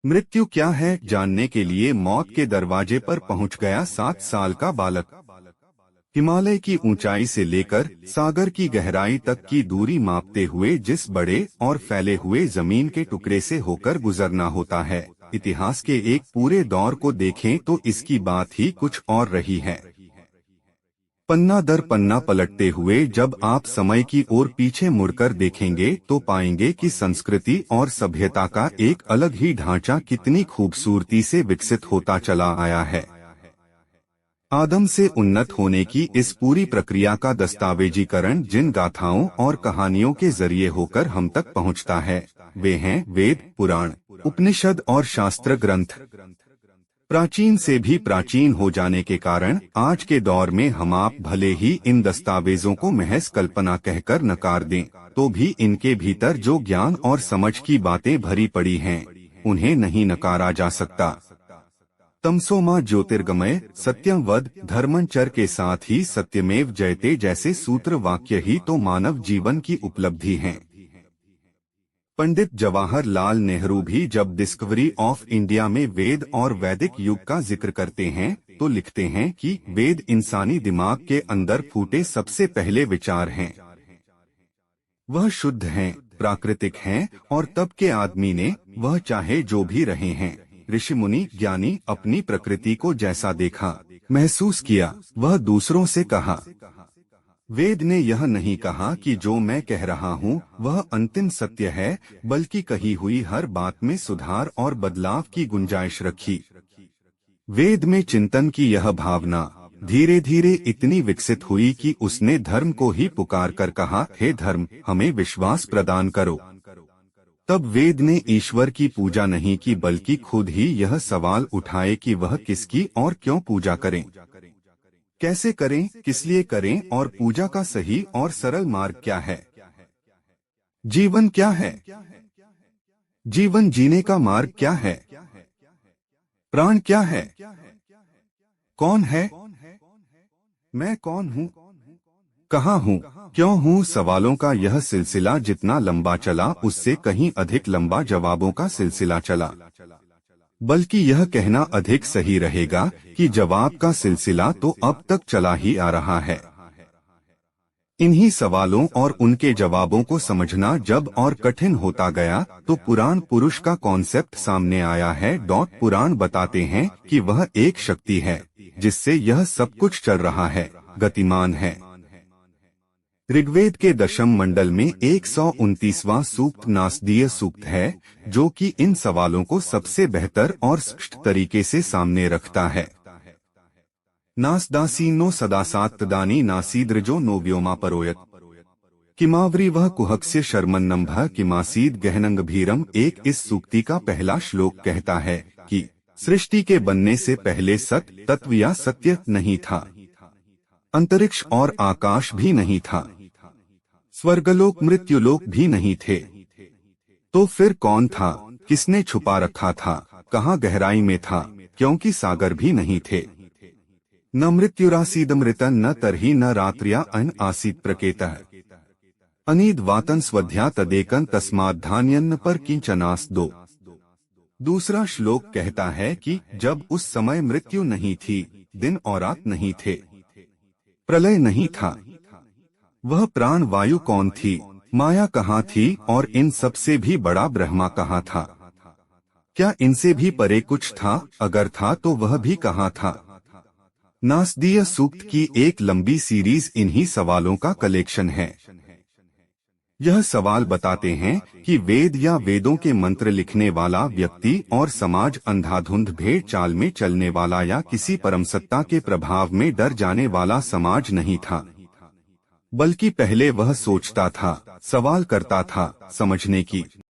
मृत्यु क्या है जानने के लिए मौत के दरवाजे पर पहुंच गया 7 साल का बालक। हिमालय की ऊंचाई से लेकर सागर की गहराई तक की दूरी मापते हुए जिस बड़े और फैले हुए जमीन के टुकड़े से होकर गुजरना होता है, इतिहास के एक पूरे दौर को देखें तो इसकी बात ही कुछ और रही है। पन्ना दर पन्ना पलटते हुए जब आप समय की ओर पीछे मुड़कर देखेंगे तो पाएंगे कि संस्कृति और सभ्यता का एक अलग ही ढांचा कितनी खूबसूरती से विकसित होता चला आया है। आदम से उन्नत होने की इस पूरी प्रक्रिया का दस्तावेजीकरण जिन गाथाओं और कहानियों के जरिए होकर हम तक पहुंचता है, वे हैं वेद, पुराण, उपनिषद और शास्त्र ग्रंथ। प्राचीन से भी प्राचीन हो जाने के कारण आज के दौर में हम आप भले ही इन दस्तावेजों को महज कल्पना कहकर नकार दें, तो भी इनके भीतर जो ज्ञान और समझ की बातें भरी पड़ी हैं, उन्हें नहीं नकारा जा सकता। तमसो मा ज्योतिर्गमय सत्यम वद धर्मंचर के साथ ही सत्यमेव जयते जैसे सूत्र वाक्य ही तो मानव जीवन की उपलब्धि हैं। पंडित जवाहरलाल नेहरू भी जब डिस्कवरी ऑफ इंडिया में वेद और वैदिक युग का जिक्र करते हैं तो लिखते हैं कि वेद इंसानी दिमाग के अंदर फूटे सबसे पहले विचार हैं। वह शुद्ध हैं, प्राकृतिक हैं और तब के आदमी ने, वह चाहे जो भी रहे हैं, ऋषि मुनि ज्ञानी, अपनी प्रकृति को जैसा देखा, महसूस किया, वह दूसरों से कहा। वेद ने यह नहीं कहा कि जो मैं कह रहा हूँ वह अंतिम सत्य है, बल्कि कही हुई हर बात में सुधार और बदलाव की गुंजाइश रखी। वेद में चिंतन की यह भावना धीरे धीरे इतनी विकसित हुई कि उसने धर्म को ही पुकार कर कहा, हे धर्म, हमें विश्वास प्रदान करो। तब वेद ने ईश्वर की पूजा नहीं की, बल्कि खुद ही यह सवाल उठाए कि वह किसकी और क्यों पूजा करें, कैसे करें, किस लिए करें और पूजा का सही और सरल मार्ग क्या है। जीवन क्या है, जीवन जीने का मार्ग क्या है, प्राण क्या है, कौन है, मैं कौन हूँ, कहाँ हूँ, क्यों हूँ। सवालों का यह सिलसिला जितना लंबा चला उससे कहीं अधिक लंबा जवाबों का सिलसिला चला। बल्कि यह कहना अधिक सही रहेगा कि जवाब का सिलसिला तो अब तक चला ही आ रहा है। इन्हीं सवालों और उनके जवाबों को समझना जब और कठिन होता गया तो पुराण पुरुष का कॉन्सेप्ट सामने आया है। पुराण बताते हैं कि वह एक शक्ति है जिससे यह सब कुछ चल रहा है, गतिमान है। ऋग्वेद के दशम मंडल में 129वां सूक्त नासदीय सूक्त है, जो कि इन सवालों को सबसे बेहतर और स्पष्ट तरीके से सामने रखता है। नासदासीनो सदासात्तदानी नासीद्रजो नो व्योमा परोयत किमावरी वह कुहक्स्य शर्मन्नम्भ किमासीद गहनंगभीरम। एक इस सूक्ति का पहला श्लोक कहता है कि सृष्टि के बनने से पहले सत तत्व या सत्य नहीं था, अंतरिक्ष और आकाश भी नहीं था, स्वर्गलोक मृत्युलोक भी नहीं थे। तो फिर कौन था, किसने छुपा रखा था, कहाँ गहराई में था, क्योंकि सागर भी नहीं थे। न मृत्युरासीदमृतन न तरही न रात्र्या अन आसीत प्रकेतः अनीद वातन स्वध्या तदेकन तस्माद्धान्यन्न पर किंचनास दो। दूसरा श्लोक कहता है कि जब उस समय मृत्यु नहीं थी, दिन और रात नहीं थे, प्रलय नहीं था, वह प्राण वायु कौन थी, माया कहाँ थी और इन सब से भी बड़ा ब्रह्मा कहाँ था। क्या इनसे भी परे कुछ था, अगर था तो वह भी कहाँ था। नासदीय सूक्त की एक लंबी सीरीज इन्हीं सवालों का कलेक्शन है। यह सवाल बताते हैं कि वेद या वेदों के मंत्र लिखने वाला व्यक्ति और समाज अंधाधुंध भेड़ चाल में चलने वाला या किसी परमसत्ता के प्रभाव में डर जाने वाला समाज नहीं था, बल्कि पहले वह सोचता था, सवाल करता था, समझने की